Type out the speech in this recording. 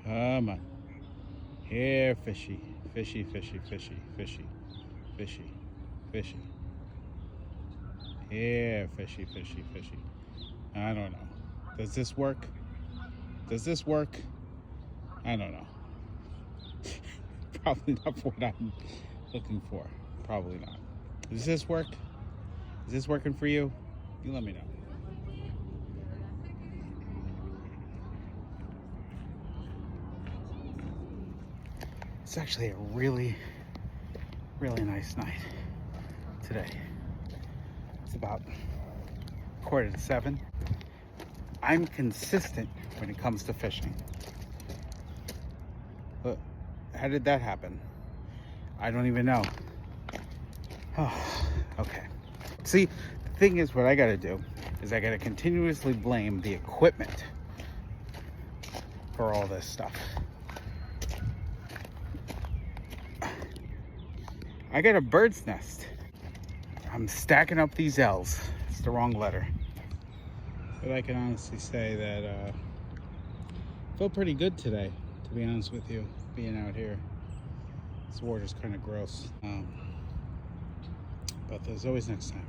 Come on. Here, fishy. Fishy, fishy, fishy, fishy, fishy, fishy. Here, fishy, fishy, fishy. I don't know. Does this work? Does this work? I don't know. Probably not what I'm looking for. Probably not. Does this work? Is this working for you? You let me know. It's actually a really nice night today. It's about 6:45. I'm consistent when it comes to fishing. But how did that happen? I don't even know. Oh, okay. See, the thing is, what I gotta do is I gotta continuously blame the equipment for all this stuff. I got a bird's nest. I'm stacking up these L's. It's the wrong letter. But I can honestly say that I feel pretty good today, to be honest with you, being out here. This water's kind of gross. But there's always next time.